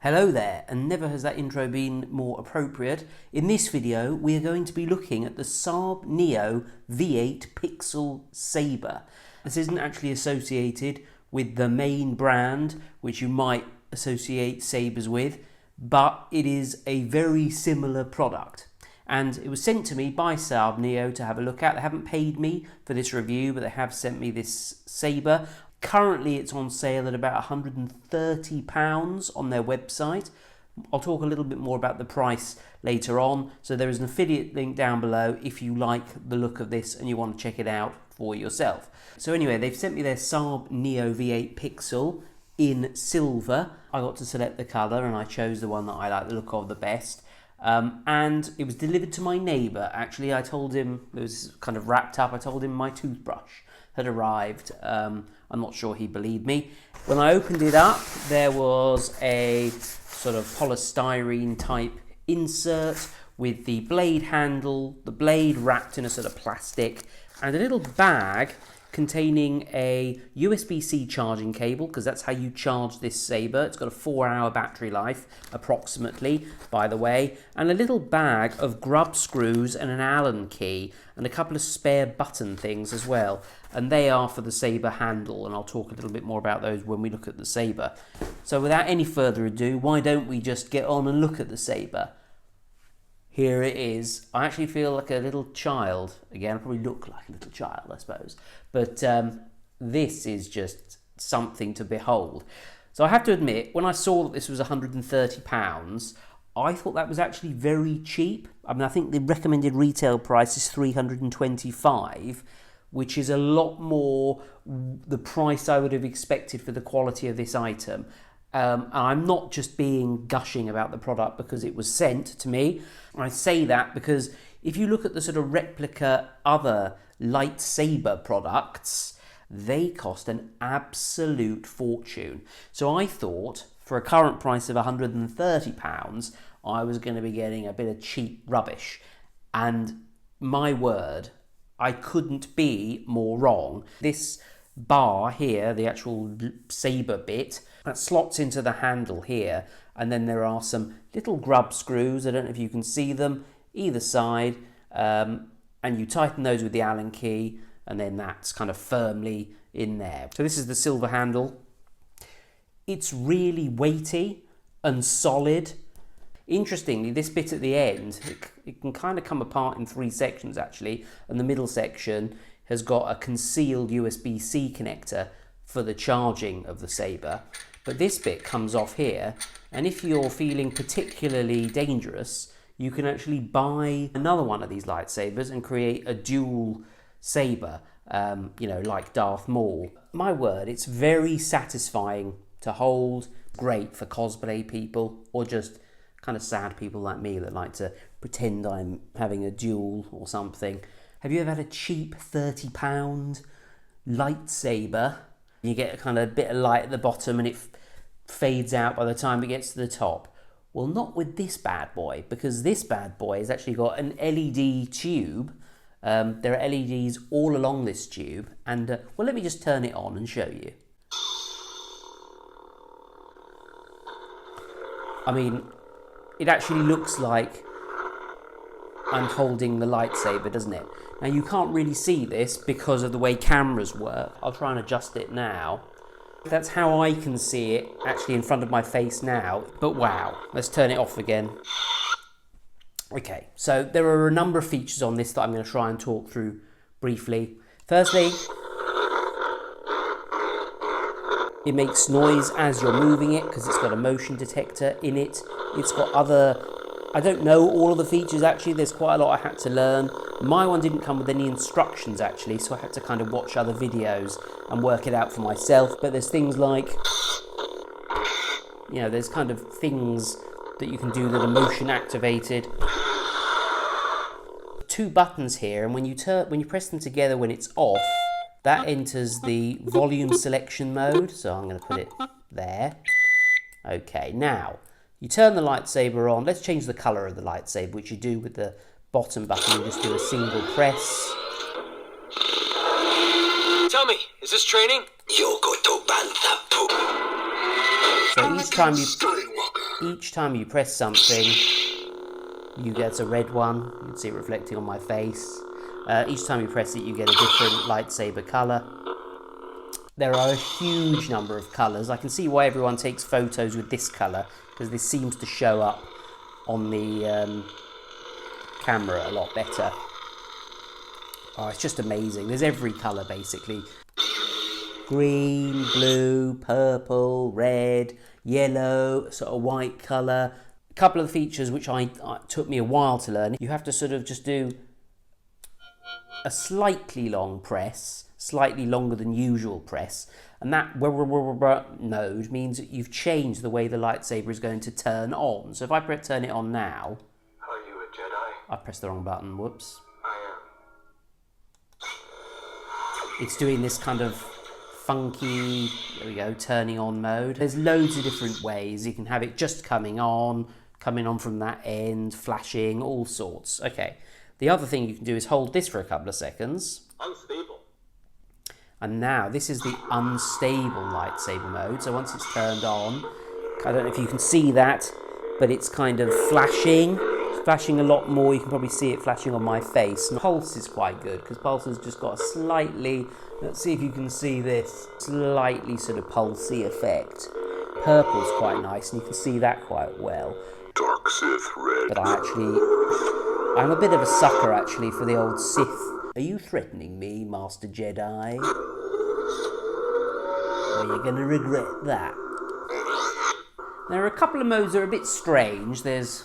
Hello there, and never has that intro been more appropriate. In this video, we are going to be looking at the SABNEO V8 Pixel Saber. This isn't actually associated with the main brand, which you might associate sabers with, but it is a very similar product. And it was sent to me by SABNEO to have a look at. They haven't paid me for this review, but they have sent me this saber. Currently it's on sale at about £130 on their website. I'll talk a little bit more about the price later on. So there is an affiliate link down below if you like the look of this and you want to check it out for yourself. So anyway, they've sent me their SABNEO V8 Pixel in silver. I got to select the colour and I chose the one that I like the look of the best. And it was delivered to my neighbour. Actually, I told him, it was kind of wrapped up, I told him my toothbrush had arrived. I'm not sure he believed me. When I opened it up, there was a sort of polystyrene type insert with the blade handle, the blade wrapped in a sort of plastic, and a little bag containing a USB-C charging cable, because that's how you charge this saber. It's got a 4-hour battery life, approximately, by the way, and a little bag of grub screws and an Allen key, and a couple of spare button things as well. And they are for the saber handle, and I'll talk a little bit more about those when we look at the saber. So without any further ado, why don't we just get on and look at the saber? Here it is. I actually feel like a little child. Again, I probably look like a little child, I suppose. But this is just something to behold. So I have to admit, when I saw that this was £130, I thought that was actually very cheap. I mean, I think the recommended retail price is £325, which is a lot more the price I would have expected for the quality of this item. And I'm not just gushing about the product because it was sent to me. I say that because if you look at the sort of replica other lightsaber products, they cost an absolute fortune. So I thought for a current price of £130, I was going to be getting a bit of cheap rubbish. And my word, I couldn't be more wrong. This bar here, the actual saber bit, that slots into the handle here, and then there are some little grub screws, I don't know if you can see them, either side, and you tighten those with the Allen key, and then that's kind of firmly in there. So this is the silver handle. It's really weighty and solid. Interestingly, this bit at the end, it can kind of come apart in 3 sections actually, and the middle section has got a concealed USB-C connector for the charging of the saber. But this bit comes off here, and if you're feeling particularly dangerous, you can actually buy another one of these lightsabers and create a dual saber, you know, like Darth Maul. My word, it's very satisfying to hold, great for cosplay people, or just kind of sad people like me that like to pretend I'm having a duel or something. Have you ever had a cheap £30 lightsaber? You get a kind of bit of light at the bottom and it fades out by the time it gets to the top. Well, not with this bad boy, because this bad boy has actually got an LED tube. There are LEDs all along this tube, and well, let me just turn it on and show you. I mean, it actually looks like I'm holding the lightsaber, doesn't it? Now you can't really see this because of the way cameras work. I'll try and adjust it now. That's how I can see it actually in front of my face now. But wow, let's turn it off again. Okay, so there are a number of features on this that I'm going to try and talk through briefly. Firstly, it makes noise as you're moving it because it's got a motion detector in it. It's got other, I don't know all of the features actually, there's quite a lot I had to learn. My one didn't come with any instructions actually, so I had to kind of watch other videos and work it out for myself. But there's things like, you know, there's kind of things that you can do that are motion activated. 2 buttons here, and when you press them together when it's off, that enters the volume selection mode. So I'm going to put it there. Okay, now you turn the lightsaber on. Let's change the colour of the lightsaber, which you do with the bottom button. You just do a single press. Tell me, is this training? So each time you press something, you get a red one. You can see it reflecting on my face. Each time you press it, you get a different lightsaber colour. There are a huge number of colours. I can see why everyone takes photos with this colour, because this seems to show up on the camera a lot better. Oh, it's just amazing. There's every colour basically. Green, blue, purple, red, yellow, sort of white colour. A couple of the features which took me a while to learn. You have to sort of just do a slightly long press, slightly longer than usual press, and that mode means that you've changed the way the lightsaber is going to turn on. So if I turn it on now... Are you a Jedi? I pressed the wrong button, whoops. I am. It's doing this kind of funky, there we go, turning on mode. There's loads of different ways. You can have it just coming on from that end, flashing, all sorts. Okay. The other thing you can do is hold this for a couple of seconds. Unstable. And now this is the unstable lightsaber mode. So once it's turned on, I don't know if you can see that, but it's kind of flashing. It's flashing a lot more. You can probably see it flashing on my face. And Pulse is quite good because Pulse has just got a slightly, let's see if you can see this, slightly sort of pulsy effect. Purple's quite nice and you can see that quite well. Dark Sith red. But I'm a bit of a sucker actually for the old Sith. Are you threatening me, Master Jedi? Well, you're going to regret that. There are a couple of modes that are a bit strange. There's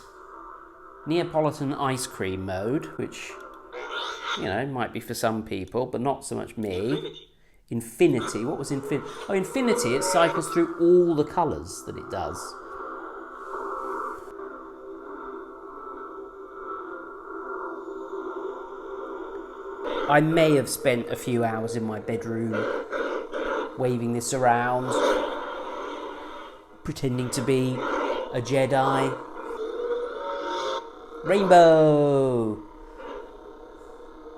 Neapolitan ice cream mode, which, you know, might be for some people, but not so much me. Infinity. What was Infinity? Oh, Infinity, it cycles through all the colours that it does. I may have spent a few hours in my bedroom waving this around, pretending to be a Jedi. Rainbow!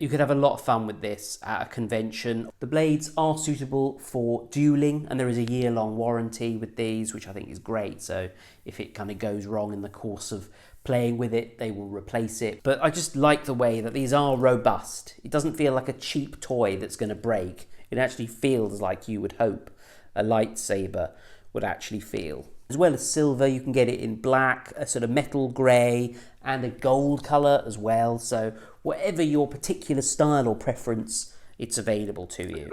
You could have a lot of fun with this at a convention. The blades are suitable for dueling, and there is a year-long warranty with these, which I think is great. So if it kind of goes wrong in the course of playing with it, they will replace it. But I just like the way that these are robust. It doesn't feel like a cheap toy that's going to break. It actually feels like you would hope a lightsaber would actually feel. As well as silver, you can get it in black, a sort of metal grey, and a gold colour as well. So whatever your particular style or preference, it's available to you.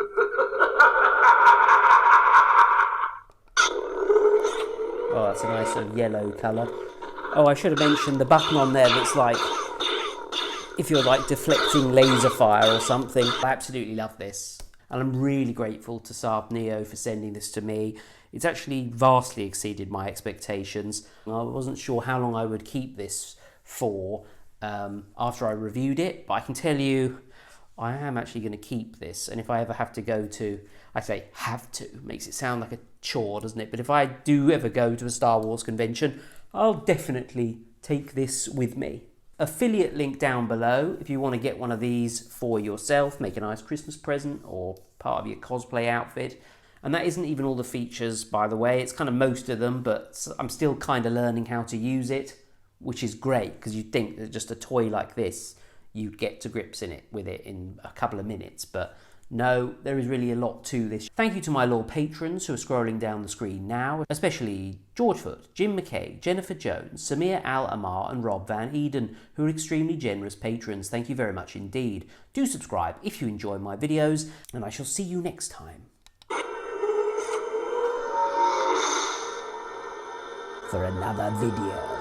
Oh, that's a nice sort of yellow colour. Oh, I should have mentioned the button on there that's like, if you're like deflecting laser fire or something. I absolutely love this. And I'm really grateful to SABNEO for sending this to me. It's actually vastly exceeded my expectations. I wasn't sure how long I would keep this for after I reviewed it, but I can tell you I am actually going to keep this. And if I ever have to go to, I say have to, makes it sound like a chore, doesn't it? But if I do ever go to a Star Wars convention, I'll definitely take this with me. Affiliate link down below if you want to get one of these for yourself, make a nice Christmas present or part of your cosplay outfit. And that isn't even all the features, by the way. It's kind of most of them, but I'm still kind of learning how to use it, which is great because you'd think that just a toy like this, you'd get to grips with it in a couple of minutes. But no, there is really a lot to this. Thank you to my loyal patrons who are scrolling down the screen now, especially George Foot, Jim McKay, Jennifer Jones, Samir Al-Amar and Rob Van Eden, who are extremely generous patrons. Thank you very much indeed. Do subscribe if you enjoy my videos, and I shall see you next time for another video.